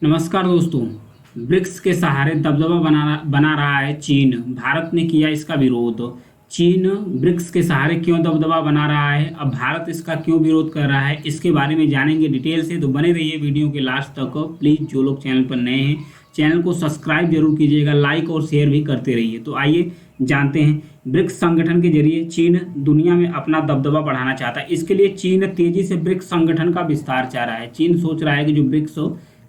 नमस्कार दोस्तों। ब्रिक्स के सहारे दबदबा बना रहा है चीन। भारत ने किया इसका विरोध। चीन ब्रिक्स के सहारे क्यों दबदबा बना रहा है, अब भारत इसका क्यों विरोध कर रहा है, इसके बारे में जानेंगे डिटेल से। तो बने रहिए वीडियो के लास्ट तक। प्लीज़ जो लोग चैनल पर नए हैं चैनल को सब्सक्राइब जरूर कीजिएगा, लाइक और शेयर भी करते रहिए। तो आइए जानते हैं। ब्रिक्स संगठन के जरिए चीन दुनिया में अपना दबदबा बढ़ाना चाहता है। इसके लिए चीन तेजी से ब्रिक्स संगठन का विस्तार चाह रहा है। चीन सोच रहा है कि जो ब्रिक्स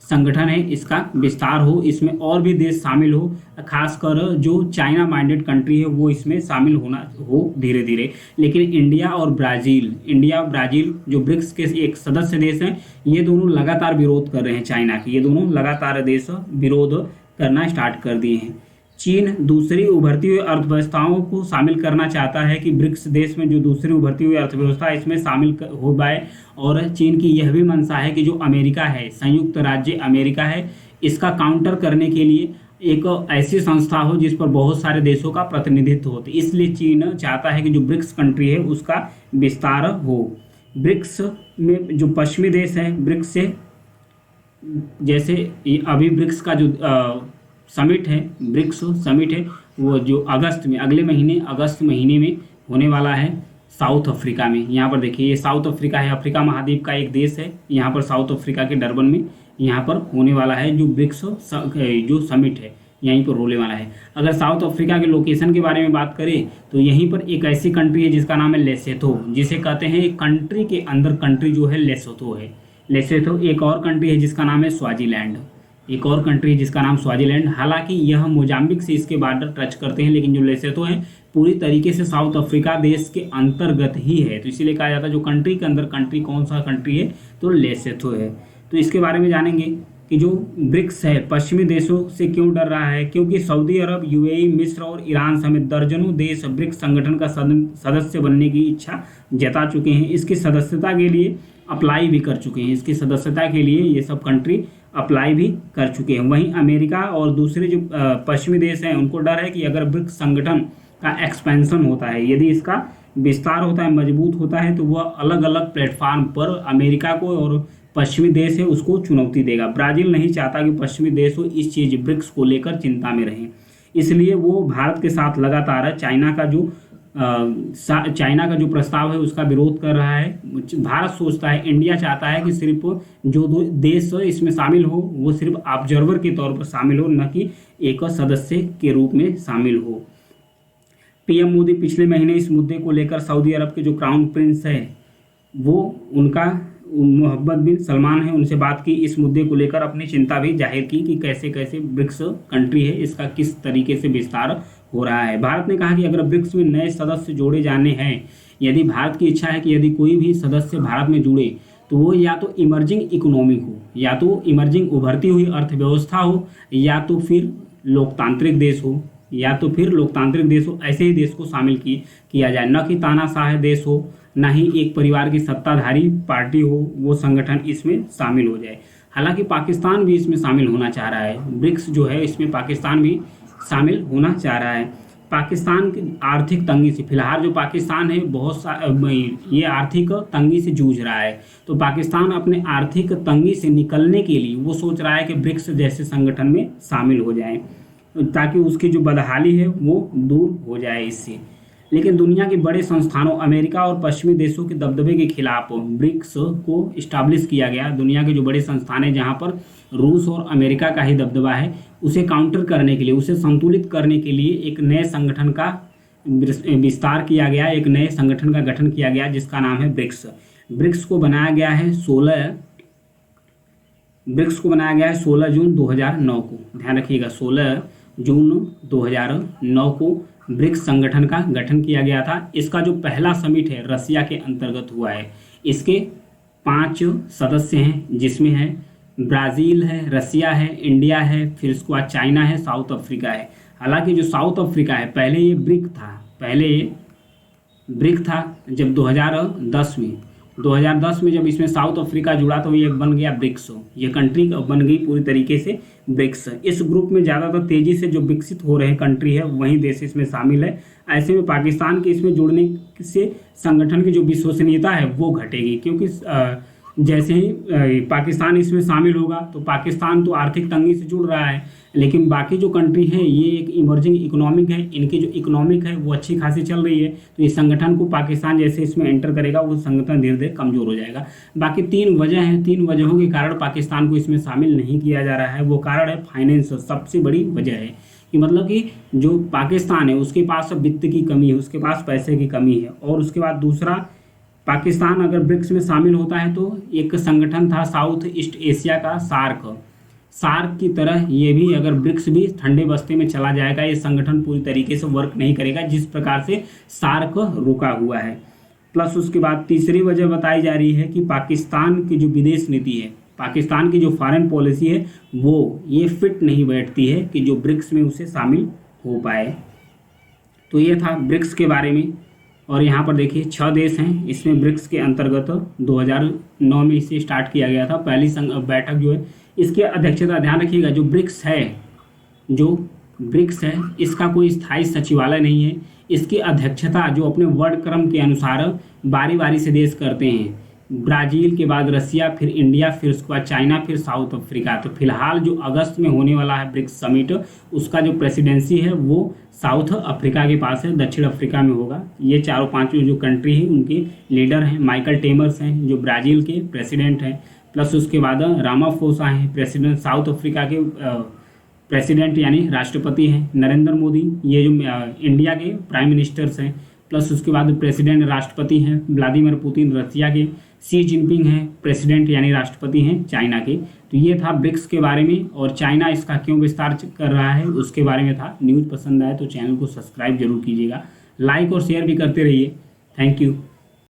संगठन है इसका विस्तार हो, इसमें और भी देश शामिल हो, खासकर जो चाइना माइंडेड कंट्री है वो इसमें शामिल होना हो धीरे धीरे। लेकिन इंडिया और ब्राज़ील जो ब्रिक्स के एक सदस्य देश हैं, ये दोनों लगातार विरोध कर रहे हैं चाइना के। ये दोनों लगातार देश विरोध करना स्टार्ट कर दिए हैं। चीन दूसरी उभरती हुई अर्थव्यवस्थाओं को शामिल करना चाहता है कि ब्रिक्स देश में जो दूसरी उभरती हुई अर्थव्यवस्था है इसमें शामिल हो पाए। और चीन की यह भी मंशा है कि जो अमेरिका है, संयुक्त राज्य अमेरिका है, इसका काउंटर करने के लिए एक ऐसी संस्था हो जिस पर बहुत सारे देशों का प्रतिनिधित्व हो। तो इसलिए चीन चाहता है कि जो ब्रिक्स कंट्री है उसका विस्तार हो। ब्रिक्स में जो पश्चिमी देश हैं ब्रिक्स से, जैसे अभी ब्रिक्स का जो समिट है, ब्रिक्स समिट है, वो जो अगस्त में, अगले महीने अगस्त महीने में होने वाला है साउथ अफ्रीका में। यहाँ पर देखिए, ये साउथ अफ्रीका है, अफ्रीका महाद्वीप का एक देश है। यहाँ पर साउथ अफ्रीका के डरबन में यहाँ पर होने वाला है जो ब्रिक्स जो समिट है, यहीं पर होने वाला है। अगर साउथ अफ्रीका के लोकेशन के बारे में बात करें तो यहीं पर एक ऐसी कंट्री है जिसका नाम है लेसोथो, जिसे कहते हैं एक कंट्री के अंदर कंट्री जो है लेसोथो है। लेसोथो एक और कंट्री है जिसका नाम है स्वाजीलैंड, एक और कंट्री जिसका नाम स्वाजीलैंड। हालांकि यह मोजाम्बिक से इसके बॉर्डर टच करते हैं, लेकिन जो लेसोथो है पूरी तरीके से साउथ अफ्रीका देश के अंतर्गत ही है। तो इसीलिए कहा जाता है जो कंट्री के अंदर कंट्री कौन सा कंट्री है, तो लेसोथो है। तो इसके बारे में जानेंगे कि जो ब्रिक्स है पश्चिमी देशों से क्यों डर रहा है। क्योंकि सऊदी अरब, यूएई, मिस्र और ईरान समेत दर्जनों देश ब्रिक्स संगठन का सदस्य बनने की इच्छा जता चुके हैं। इसकी सदस्यता के लिए अप्लाई भी कर चुके हैं। इसकी सदस्यता के लिए ये सब कंट्री अप्लाई भी कर चुके हैं। वहीं अमेरिका और दूसरे जो पश्चिमी देश हैं उनको डर है कि अगर ब्रिक्स संगठन का एक्सपेंशन होता है, यदि इसका विस्तार होता है, मजबूत होता है, तो वह अलग अलग प्लेटफार्म पर अमेरिका को और पश्चिमी देश है उसको चुनौती देगा। ब्राज़ील नहीं चाहता कि पश्चिमी देश हो इस चीज़ ब्रिक्स को लेकर चिंता में रहें, इसलिए वो भारत के साथ लगातार चाइना का जो प्रस्ताव है उसका विरोध कर रहा है। भारत सोचता है, इंडिया चाहता है कि सिर्फ जो दो देश इसमें शामिल हो वो सिर्फ ऑब्जर्वर के तौर पर शामिल हो, न कि एक सदस्य के रूप में शामिल हो। पीएम मोदी पिछले महीने इस मुद्दे को लेकर सऊदी अरब के जो क्राउन प्रिंस है वो उनका मोहम्मद बिन सलमान है, उनसे बात की, इस मुद्दे को लेकर अपनी चिंता भी जाहिर की कि कैसे कैसे ब्रिक्स कंट्री है इसका किस तरीके से विस्तार हो रहा है। भारत ने कहा कि अगर ब्रिक्स में नए सदस्य जोड़े जाने हैं, यदि भारत की इच्छा है कि यदि कोई भी सदस्य भारत में जुड़े तो वो या तो इमर्जिंग इकोनॉमी हो, या तो इमर्जिंग उभरती हुई अर्थव्यवस्था हो, या तो फिर लोकतांत्रिक देश हो, ऐसे ही देश को शामिल किया जाए, न कि तानाशाह देश हो, ना ही एक परिवार की सत्ताधारी पार्टी हो, वो संगठन इसमें शामिल हो जाए। हालांकि पाकिस्तान भी इसमें शामिल होना चाह रहा है। ब्रिक्स जो है इसमें पाकिस्तान भी शामिल होना चाह रहा है। पाकिस्तान की आर्थिक तंगी से, फिलहाल जो पाकिस्तान है ये आर्थिक तंगी से जूझ रहा है। तो पाकिस्तान अपने आर्थिक तंगी से निकलने के लिए वो सोच रहा है कि ब्रिक्स जैसे संगठन में शामिल हो जाए, ताकि उसकी जो बदहाली है वो दूर हो जाए इससे। लेकिन दुनिया के बड़े संस्थानों अमेरिका और पश्चिमी देशों के दबदबे के खिलाफ ब्रिक्स को इस्टाब्लिश किया गया। दुनिया के जो बड़े संस्थान हैं जहां पर रूस और अमेरिका का ही दबदबा है, उसे काउंटर करने के लिए, उसे संतुलित करने के लिए एक नए संगठन का विस्तार किया गया, एक नए संगठन का गठन किया गया जिसका नाम है ब्रिक्स। ब्रिक्स को बनाया गया है 16 जून 2009 को। ध्यान रखिएगा, 16 जून 2009 को ब्रिक्स संगठन का गठन किया गया था। इसका जो पहला समिट है रसिया के अंतर्गत हुआ है। इसके 5 सदस्य हैं, जिसमें है ब्राज़ील है, रसिया है, इंडिया है, फिर उसके बाद चाइना है, साउथ अफ्रीका है। हालांकि जो साउथ अफ्रीका है पहले ये ब्रिक था जब 2010 में जब इसमें साउथ अफ्रीका जुड़ा तो ये बन गया ब्रिक्स। ये कंट्री बन गई पूरी तरीके से ब्रिक्स। इस ग्रुप में ज़्यादातर तेज़ी से जो विकसित हो रहे कंट्री है वहीं देश इसमें शामिल है। ऐसे में पाकिस्तान के इसमें जुड़ने से संगठन की जो विश्वसनीयता है वो घटेगी, क्योंकि जैसे ही पाकिस्तान इसमें शामिल होगा तो पाकिस्तान तो आर्थिक तंगी से जुड़ रहा है, लेकिन बाकी जो कंट्री हैं ये एक इमर्जिंग इकोनॉमिक है, इनकी जो इकोनॉमिक है वो अच्छी खासी चल रही है। तो इस संगठन को पाकिस्तान जैसे इसमें एंटर करेगा वो संगठन धीरे धीरे कमज़ोर हो जाएगा। बाकी 3 वजह हैं, 3 वजहों के कारण पाकिस्तान को इसमें शामिल नहीं किया जा रहा है। वो कारण है फाइनेंस, सबसे बड़ी वजह है कि मतलब कि जो पाकिस्तान है उसके पास वित्त की कमी है, उसके पास पैसे की कमी है। और उसके बाद दूसरा, पाकिस्तान अगर ब्रिक्स में शामिल होता है तो एक संगठन था साउथ ईस्ट एशिया का सार्क की तरह ये भी, अगर ब्रिक्स भी ठंडे बस्ते में चला जाएगा ये संगठन पूरी तरीके से वर्क नहीं करेगा जिस प्रकार से सार्क रुका हुआ है। प्लस उसके बाद तीसरी वजह बताई जा रही है कि पाकिस्तान की जो विदेश नीति है, पाकिस्तान की जो फॉरेन पॉलिसी है वो ये फिट नहीं बैठती है कि जो ब्रिक्स में उसे शामिल हो पाए। तो ये था ब्रिक्स के बारे में। और यहाँ पर देखिए 6 देश हैं इसमें ब्रिक्स के अंतर्गत 2009 में इसे स्टार्ट किया गया था। पहली बैठक जो है इसकी अध्यक्षता, ध्यान रखिएगा, जो ब्रिक्स है इसका कोई स्थायी सचिवालय नहीं है। इसकी अध्यक्षता जो अपने वर्ड क्रम के अनुसार बारी बारी से देश करते हैं, ब्राज़ील के बाद रसिया, फिर इंडिया, फिर उसके बाद चाइना, फिर साउथ अफ्रीका। तो फिलहाल जो अगस्त में होने वाला है ब्रिक्स समिट, उसका जो प्रेसिडेंसी है वो साउथ अफ्रीका के पास है, दक्षिण अफ्रीका में होगा। ये चारों पांचों जो कंट्री हैं उनके लीडर हैं, माइकल टेमर्स हैं जो ब्राज़ील के प्रेसिडेंट हैं, प्लस उसके बाद रामाफोसा हैं प्रेसिडेंट, साउथ अफ्रीका के प्रेसिडेंट यानी राष्ट्रपति हैं, नरेंद्र मोदी ये जो इंडिया के प्राइम मिनिस्टर्स हैं, प्लस उसके बाद प्रेसिडेंट राष्ट्रपति हैं व्लादिमीर पुतिन रसिया के, शी जिनपिंग हैं प्रेसिडेंट यानी राष्ट्रपति हैं चाइना के। तो ये था ब्रिक्स के बारे में, और चाइना इसका क्यों विस्तार कर रहा है उसके बारे में था। न्यूज़ पसंद आए तो चैनल को सब्सक्राइब जरूर कीजिएगा, लाइक और शेयर भी करते रहिए। Thank you.